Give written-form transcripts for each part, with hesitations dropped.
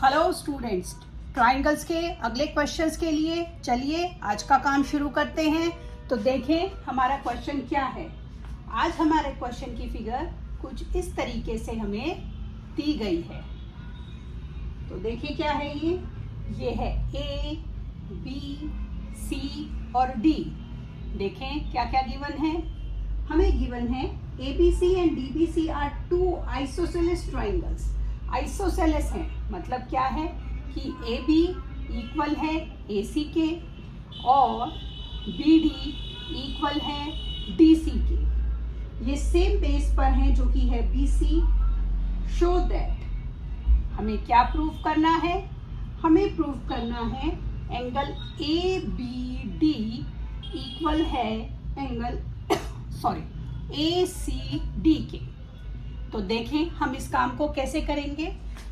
Hello students, triangles के अगले questions के लिए चलिए आज का काम शुरू करते हैं। तो देखें हमारा क्वेश्चन क्या है। आज हमारे क्वेश्चन की फिगर कुछ इस तरीके से हमें दी गई है। तो देखिए क्या है ये है ए, बी, सी और डी। देखें क्या क्या गिवन है। हमें गिवन है ABC and DBC are two isosceles triangles. Isosceles है मतलब क्या है कि AB इक्वल है AC के और BD इक्वल है DC के। ये सेम बेस पर हैं जो कि है BC। शो दैट हमें क्या प्रूव करना है। हमें प्रूव करना है एंगल ABD इक्वल है एंगल ACD के। तो देखें हम इस काम को कैसे करेंगे।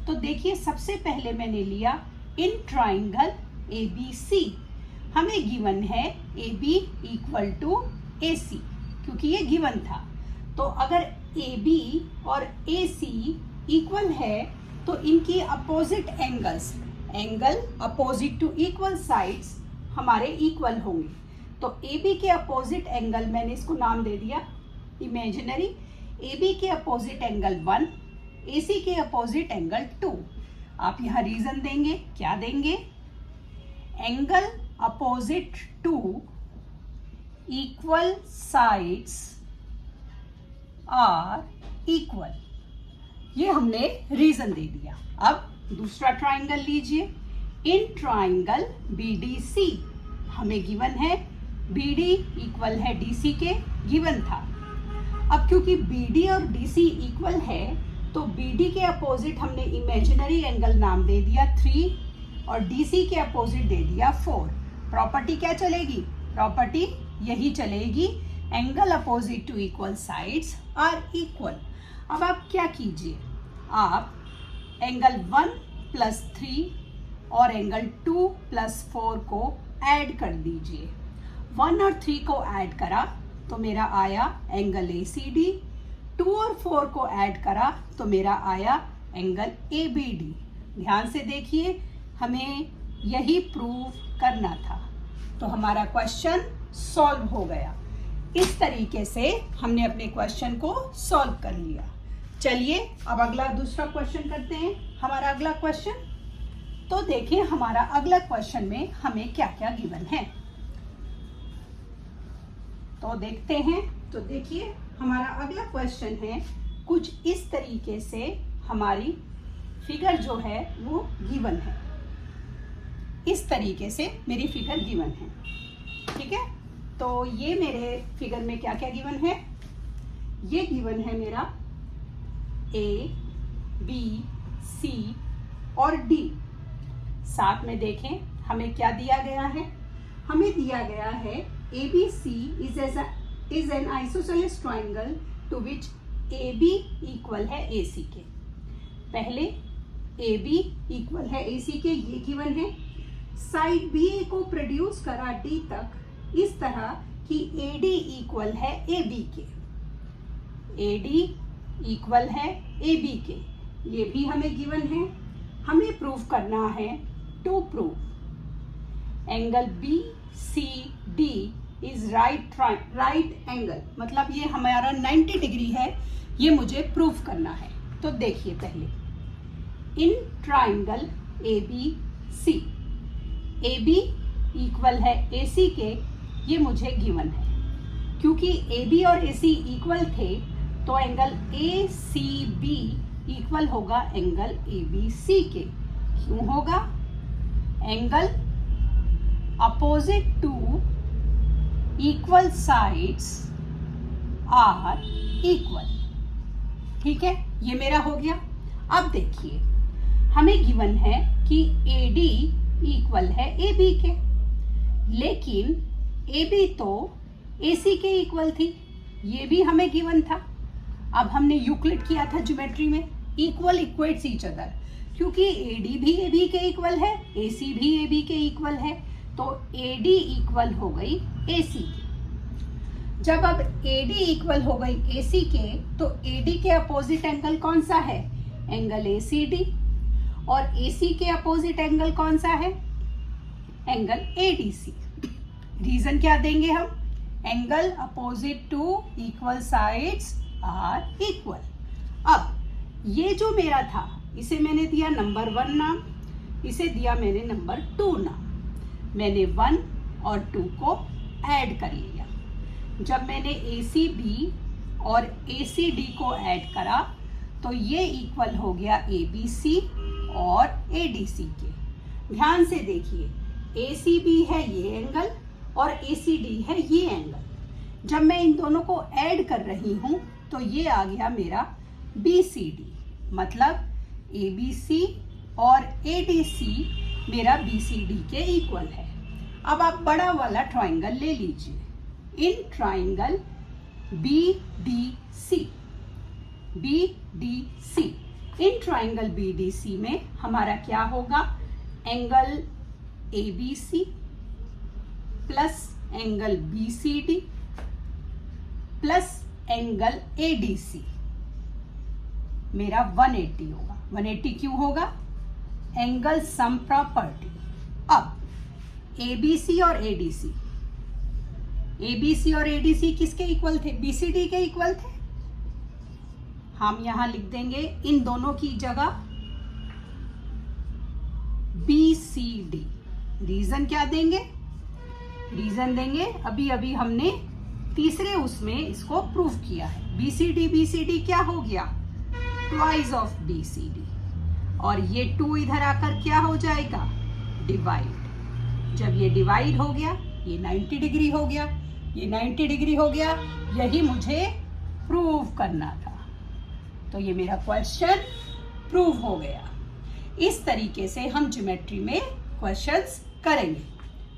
तो देखिए सबसे पहले मैंने लिया इन ट्राइंगल ABC। हमें गिवन है AB इक्वल टू AC क्योंकि ये गिवन था। तो अगर AB और AC इक्वल है तो इनकी opposite angles, angle opposite to equal sides हमारे इक्वल होंगे। तो AB के अपोजिट एंगल मैंने इसको नाम दे दिया इमेजिनरी। AB के अपोजिट एंगल 1, AC के अपोजिट एंगल 2। आप यहाँ रीजन देंगे, क्या देंगे। Angle opposite to equal sides are equal, ये हमने रीजन दे दिया। अब दूसरा ट्राइंगल लीजिए। इन ट्राइंगल BDC हमें गिवन है BD इक्वल है DC के, गिवन था। अब क्योंकि BD और DC इक्वल है तो BD के अपोजिट हमने इमेजिनरी एंगल नाम दे दिया 3 और DC के अपोजिट दे दिया 4। प्रॉपर्टी क्या चलेगी, प्रॉपर्टी यही चलेगी, angle opposite to equal sides are equal. अब आप क्या कीजिए, आप एंगल 1 प्लस 3 और एंगल 2 प्लस 4 को ऐड कर दीजिए। 1 और 3 को ऐड करा तो मेरा आया एंगल ACD। 2 और 4 को ऐड करा तो मेरा आया एंगल ABD। ध्यान से देखिए हमें यही प्रूव करना था। तो हमारा क्वेश्चन सॉल्व हो गया। इस तरीके से हमने अपने क्वेश्चन को सॉल्व कर लिया। चलिए अब अगला दूसरा क्वेश्चन करते हैं। हमारा अगला क्वेश्चन, तो देखिए हमारा अगला क्वेश्चन में हमें क्या क्या गिवन है तो देखते हैं। तो देखिए हमारा अगला क्वेश्चन है कुछ इस तरीके से। हमारी फिगर जो है वो गिवन है, इस तरीके से मेरी फिगर गिवन है, ठीक है। तो ये मेरे फिगर में क्या क्या गिवन है। ये गिवन है मेरा A, B, C और D। साथ में देखें हमें क्या दिया गया है। हमें दिया गया है ABC is an isosceles triangle to which AB equal है AC के। पहले AB इक्वल है AC के, ये गिवन है। साइड BA को प्रोड्यूस करा D तक इस तरह कि AD इक्वल है AB के। AD इक्वल है AB के, ये भी हमें गिवन है। हमें प्रूव करना है, to prove angle BCD is right angle, मतलब ये हमारा 90 डिग्री है, ये मुझे प्रूव करना है। तो देखिए पहले in triangle ABC, AB equal है AC के, ये मुझे गिवन है। क्योंकि AB और AC इक्वल थे तो एंगल ACB इक्वल होगा एंगल ABC के। क्यों होगा, angle opposite to equal sides are equal, ठीक है। ये मेरा हो गया। अब देखिए हमें गिवन है कि AD इक्वल है AB के, लेकिन AB तो AC के इक्वल थी, ये भी हमें गिवन था। अब हमने यूक्लिड किया था ज्योमेट्री में, इक्वल इक्वेट्स ईच अदर। क्योंकि AD भी AB के इक्वल है, AC भी AB के इक्वल है, तो AD इक्वल हो गई AC की। जब अब AD इक्वल हो गई AC के तो AD के अपोजिट एंगल कौन सा है, एंगल ACD। और AC के अपोजिट एंगल कौन सा है? Angle ADC। रीजन क्या देंगे हम? Angle opposite to equal sides are equal. अब ये जो मेरा था इसे मैंने दिया नंबर 1 नाम, इसे दिया मैंने नंबर 2 नाम। मैंने 1 और 2 को ऐड कर लिया। जब मैंने ACB और ACD को ऐड करा तो ये इक्वल हो गया ABC और ADC के। ध्यान से देखिए, ACB है ये एंगल और ACD है ये एंगल। जब मैं इन दोनों को ऐड कर रही हूँ तो ये आ गया मेरा BCD, मतलब ABC और ADC मेरा BCD के इक्वल है। अब आप बड़ा वाला ट्राइंगल ले लीजिए। In triangle BDC, in triangle BDC में हमारा क्या होगा? Angle ABC plus angle BCD plus angle ADC मेरा 180 होगा। 180 क्यों होगा? Angle sum property. अब ABC और ADC किसके इक्वल थे? BCD के इक्वल थे। हम यहां लिख देंगे इन दोनों की जगह BCD। रीजन क्या देंगे? रीजन देंगे अभी अभी हमने तीसरे उसमें इसको प्रूव किया है। BCD क्या हो गया? Twice of BCD। और ये 2 इधर आकर क्या हो जाएगा? डिवाइड। जब ये डिवाइड हो गया ये 90 डिग्री हो गया, ये 90 डिग्री हो गया। यही मुझे प्रूव करना था। तो ये मेरा क्वेश्चन प्रूव हो गया। इस तरीके से हम ज्योमेट्री में क्वेश्चंस करेंगे।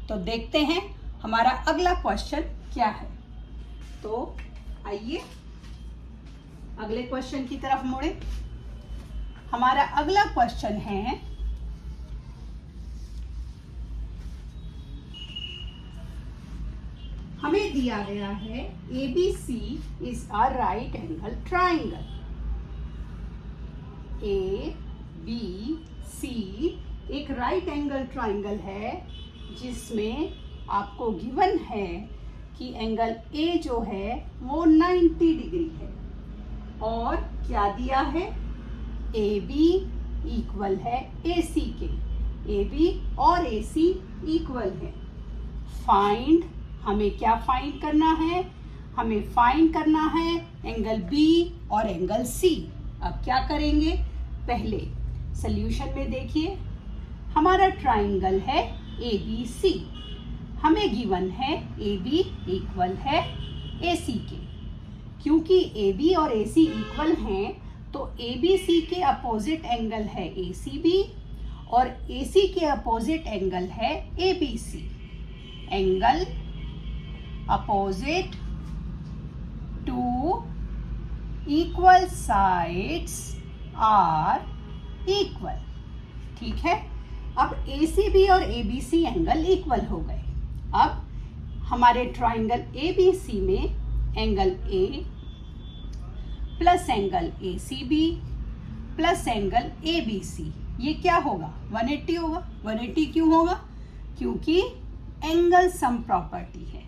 तो देखते हैं हमारा अगला क्वेश्चन क्या है। तो आइए अगले क्वेश्चन की तरफ मुड़े। हमारा अगला क्वेश्चन है, हमें दिया गया है ABC is a right angle triangle. ABC एक राइट एंगल ट्राइंगल है जिसमें आपको गिवन है कि एंगल A जो है वो 90 डिग्री है। और क्या दिया है? AB इक्वल है AC के। AB और AC इक्वल है। फाइंड, हमें क्या फाइंड करना है? हमें फाइंड करना है एंगल B और एंगल C। अब क्या करेंगे? पहले सॉल्यूशन में देखिए, हमारा ट्राइंगल है ABC। हमें गिवन है AB इक्वल है AC के। क्योंकि AB और AC इक्वल हैं तो ABC के अपोजिट एंगल है ACB और AC के अपोजिट एंगल है ABC। Angle opposite to equal sides are equal. ठीक है, अब ACB और ABC एंगल इक्वल हो गए। अब हमारे ट्राइंगल ABC में angle A plus angle ACB plus angle ABC, ये क्या होगा? 180 होगा। 180 क्यों होगा? क्योंकि एंगल सम प्रॉपर्टी है।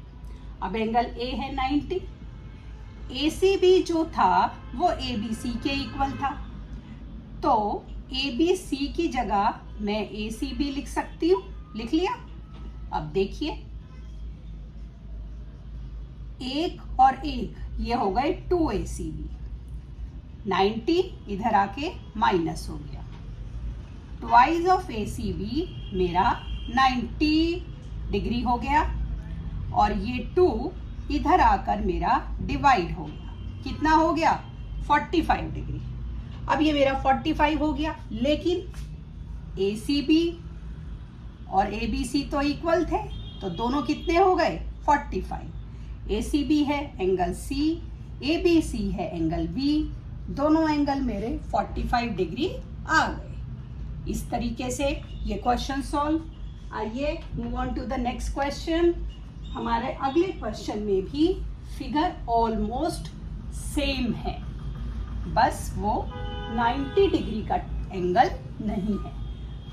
अब एंगल A है 90, ACB जो था वो ABC के इक्वल था, तो ABC की जगह मैं ACB लिख सकती हूँ। लिख लिया। अब देखिए, 1 और 1 ये हो गए 2ACB। 90 इधर आके माइनस हो गया। ट्वाइस ऑफ ACB मेरा 90 डिग्री हो गया और ये 2 इधर आकर मेरा डिवाइड हो गया। कितना हो गया? 45 डिग्री। अब ये मेरा 45 हो गया, लेकिन ACB और ABC तो इक्वल थे, तो दोनों कितने हो गए? 45। ACB है एंगल C, ABC है एंगल B, दोनों एंगल मेरे 45 डिग्री आ गए। इस तरीके से ये क्वेश्चन सॉल्व। आइए move on to the next question. हमारे अगले क्वेश्चन में भी फिगर ऑलमोस्ट सेम है, बस वो 90 डिग्री का एंगल नहीं है।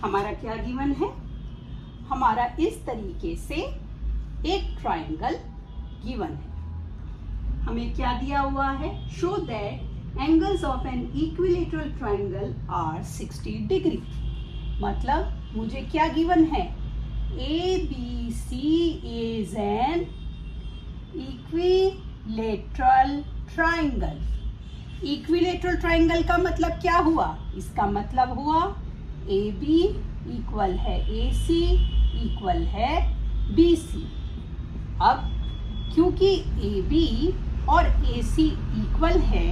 हमारा क्या गिवन है? हमारा इस तरीके से एक ट्राइंगल गिवन है। हमें क्या दिया हुआ है? Show that angles of an equilateral triangle are 60 degree. मतलब मुझे क्या गिवन है? ABC is an equilateral triangle। Equilateral triangle का मतलब क्या हुआ? इसका मतलब हुआ AB इक्वल है AC इक्वल है BC। अब क्योंकि AB और AC इक्वल है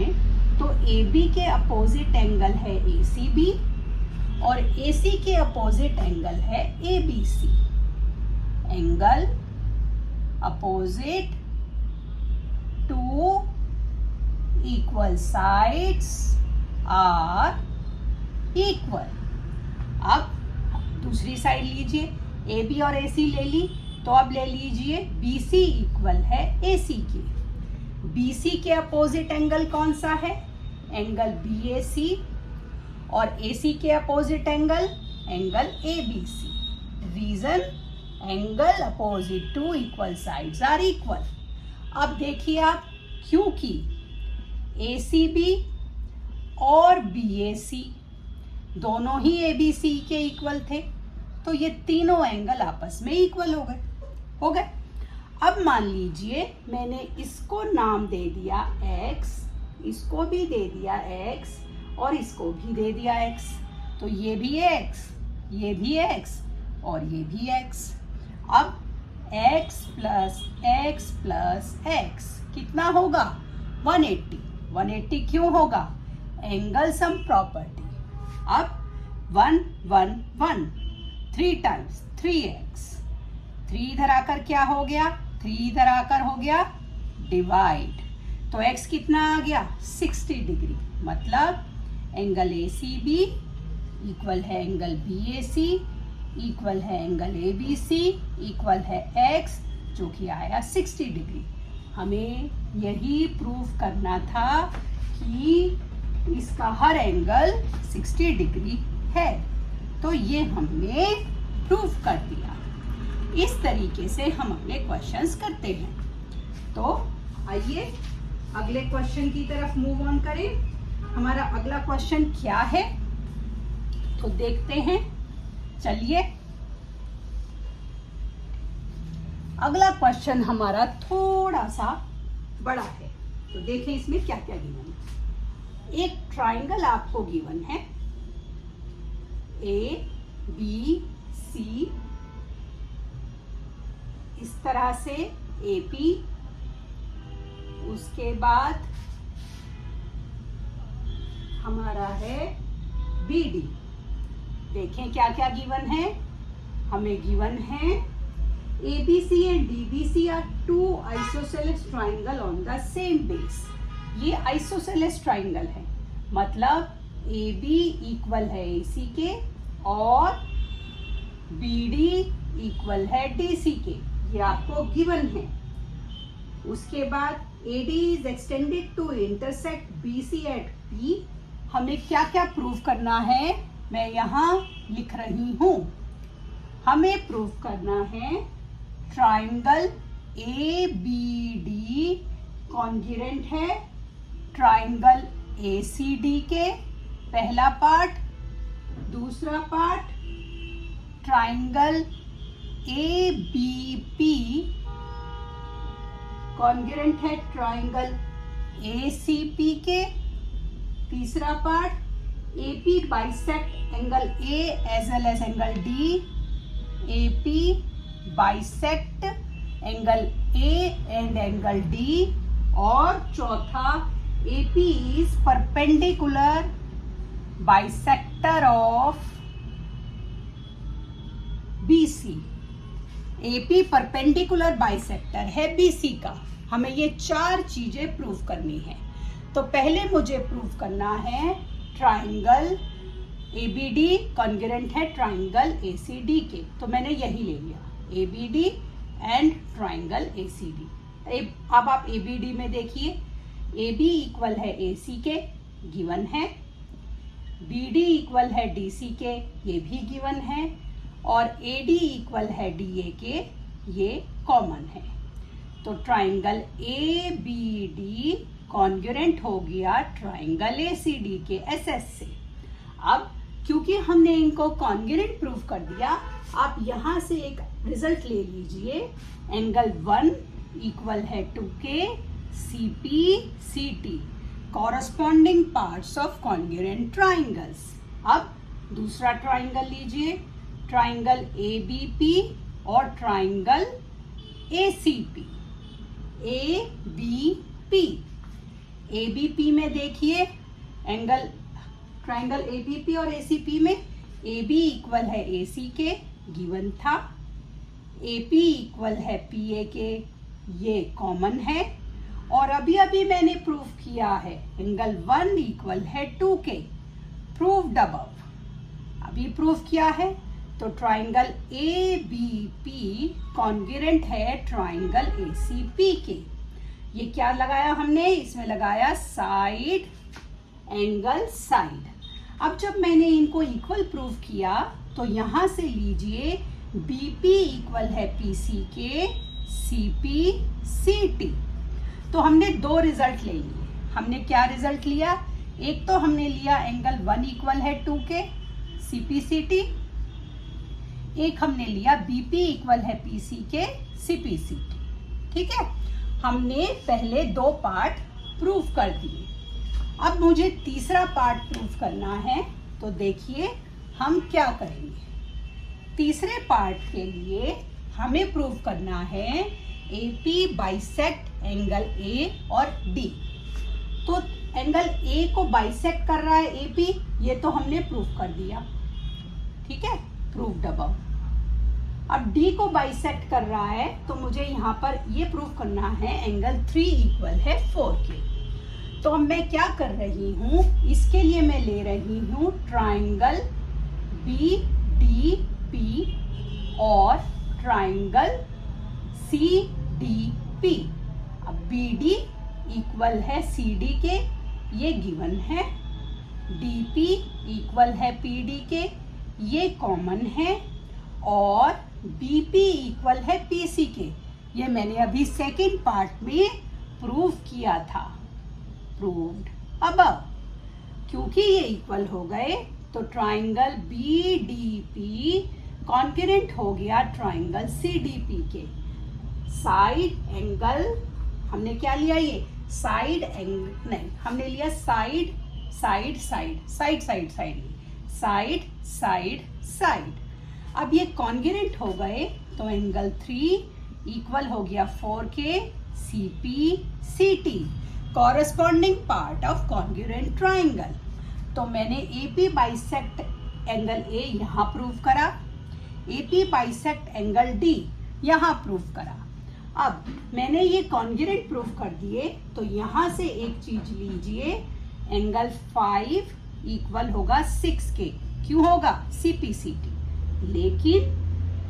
तो AB के अपोजिट एंगल है ACB और AC के अपोजिट एंगल है ABC। Angle opposite to equal sides are equal. अब दूसरी साइड लीजिए, AB और AC ले ली तो अब ले लीजिए BC इक्वल है AC के। BC के अपोजिट एंगल कौन सा है? एंगल BAC और AC के opposite angle ABC। Reason angle opposite to equal sides are equal. अब देखिए आप, क्योंकि ACB और BAC दोनों ही ABC के इक्वल थे तो ये तीनों एंगल आपस में इक्वल हो गए। अब मान लीजिए मैंने इसको नाम दे दिया x, इसको भी दे दिया x और इसको भी दे दिया x, तो ये भी x, ये भी x और ये भी x। अब x plus x plus x कितना होगा? 180। 180 क्यों होगा? Angle sum property. अब 1 1 1 3 टाइम्स 3x। 3 इधर आकर क्या हो गया? 3 इधर आकर हो गया डिवाइड, तो x कितना आ गया? 60 डिग्री। मतलब एंगल ACB इक्वल है एंगल BAC इक्वल है एंगल ABC इक्वल है x, जो कि आया 60 डिग्री। हमें यही प्रूव करना था कि इसका हर एंगल 60 डिग्री है, तो ये हमने प्रूव कर दिया। इस तरीके से हम अपने क्वेश्चंस करते हैं। तो आइए अगले क्वेश्चन की तरफ मूव ऑन करें। हमारा अगला क्वेश्चन क्या है तो देखते हैं। चलिए, अगला क्वेश्चन हमारा थोड़ा सा बड़ा है, तो देखें इसमें क्या क्या गिवन है। एक ट्राइंगल आपको गिवन है ABC, इस तरह से AP, उसके बाद हमारा है BD। देखें क्या क्या गिवन है। हमें गिवन है ABC and DBC are two isosceles triangle on the same base। ये आइसोसेलेस ट्राइंगल है, मतलब AB इक्वल है AC के और BD इक्वल है DC के, ये आपको गिवन है। उसके बाद AD is extended to intersect BC at P। हमें क्या क्या प्रूव करना है, मैं यहाँ लिख रही हूँ। हमें प्रूव करना है ट्राइंगल ABD कॉन्ग्रुएंट है ट्राइंगल ACD के, पहला पार्ट। दूसरा पार्ट, ट्राइंगल ABP कॉन्ग्रुएंट है ट्राइंगल ACP के। तीसरा part, AP bisect angle A as well as angle D। AP bisect angle A and angle D। और चौथा, AP is perpendicular bisector of BC। AP perpendicular bisector है BC का। हमें ये 4 चीजें प्रूव करनी है। तो पहले मुझे प्रूव करना है ट्राइंगल ABD कॉन्ग्रुएंट है ट्राइंगल ACD के, तो मैंने यही ले लिया ABD एंड ट्राइंगल ACD। अब आप ABD में देखिए, AB इक्वल है AC के, गिवन है। BD इक्वल है DC के, ये भी गिवन है, और AD इक्वल है DA के, ये कॉमन है। तो ट्राइंगल ABD कॉन्ग्रुएंट हो गया ट्राइंगल ACD के SS से। अब क्योंकि हमने इनको कॉन्ग्रुएंट प्रूव कर दिया, आप यहाँ से एक रिजल्ट ले लीजिए। एंगल 1 इक्वल है 2K CP CT, corresponding parts of congruent triangles. अब दूसरा ट्राइंगल लीजिए, ट्राइंगल ABP और ट्राइंगल ACP। ABP में देखिए, एंगल ट्राइंगल ABP और ACP में AB इक्वल है AC के, गिवन था। AP इक्वल है PA के, ये कॉमन है। और अभी अभी मैंने प्रूव किया है एंगल 1 इक्वल है 2K, प्रूव्ड अबव। अभी प्रूव किया है। तो ट्राइंगल ABP कॉन्ग्रुएंट है ट्राइंगल ACP के। ये क्या लगाया हमने, इसमें लगाया साइड, एंगल साइड। अब जब मैंने इनको इक्वल प्रूव किया तो यहां से लीजिए BP इक्वल है PC के, CP CT। तो हमने दो रिजल्ट ले लिए। हमने क्या रिजल्ट लिया, एक तो हमने लिया एंगल 1 इक्वल है 2K CP CT, एक हमने लिया BP इक्वल है PC के CP CT। ठीक है, हमने पहले दो पार्ट प्रूव कर दिए। अब मुझे तीसरा पार्ट प्रूव करना है। तो देखिए हम क्या करेंगे। तीसरे पार्ट के लिए हमें प्रूव करना है AP बाइसेक्ट एंगल A और D। तो एंगल A को बाइसेक्ट कर रहा है AP, ये तो हमने प्रूव कर दिया। ठीक है, प्रूव्ड अबव। अब D को बाइसेक्ट कर रहा है, तो मुझे यहाँ पर ये प्रूव करना है एंगल 3 इक्वल है 4K। तो अब मैं क्या कर रही हूँ, इसके लिए मैं ले रही हूँ ट्राइंगल BDP और ट्राइंगल CDP। अब BD इक्वल है CD के, ये गिवन है। DP इक्वल है PD के, ये कॉमन है। और BP इक्वल है PC के, ये मैंने अभी सेकेंड पार्ट में प्रूव किया था। Proved above. क्योंकि ये इक्वल हो गए तो ट्राइंगल BDP कॉन्ग्रुएंट हो गया ट्राइंगल CDP के। साइड एंगल हमने क्या लिया, ये साइड एंगल नहीं, हमने लिया side side side side side side side side side. अब ये कॉन्ग्रुएंट हो गए तो एंगल 3 इक्वल हो गया 4K CP CT, corresponding part of congruent triangle. तो मैंने AP बाइसेक्ट एंगल A यहाँ प्रूव करा, AP बाइसेक्ट एंगल D यहाँ प्रूव करा। अब मैंने ये कॉन्ग्रुएंट प्रूव कर दिए, तो यहाँ से एक चीज लीजिए, एंगल 5 इक्वल होगा 6K। क्यों होगा, CP CT। लेकिन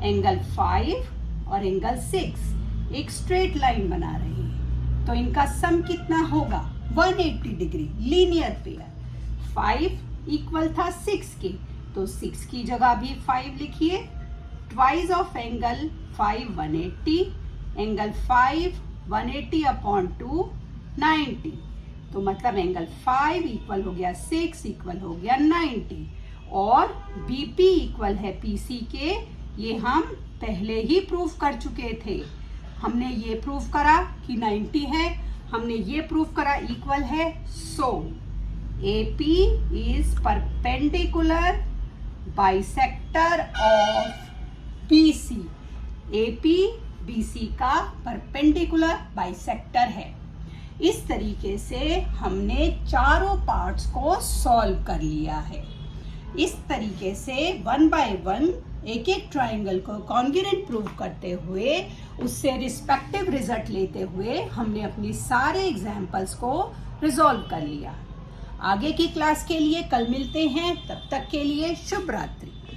एंगल 5 और एंगल 6 एक स्ट्रेट लाइन बना रहे हैं, तो इनका सम कितना होगा, 180 डिग्री, लीनियर पेयर। 5 इक्वल था 6K, तो 6 की जगह भी 5 लिखिए। Twice of angle 5 180, angle 5 180 upon 2 90। तो मतलब एंगल 5 इक्वल हो गया 6 इक्वल हो गया 90। और BP इक्वल है PC के, ये हम पहले ही प्रूव कर चुके थे। हमने ये प्रूव करा कि 90 है, हमने ये प्रूव करा इक्वल है। सो AP is perpendicular bisector of BC। AP BC का परपेंडिकुलर बाइसेक्टर है। इस तरीके से हमने चारों पार्ट्स को सॉल्व कर लिया है। इस तरीके से 1 बाय 1 एक एक ट्राइंगल को कॉन्ग्रुएंट प्रूव करते हुए, उससे रिस्पेक्टिव रिजल्ट लेते हुए हमने अपनी सारे एग्जाम्पल्स को रिजॉल्व कर लिया। आगे की क्लास के लिए कल मिलते हैं, तब तक के लिए शुभ रात्रि।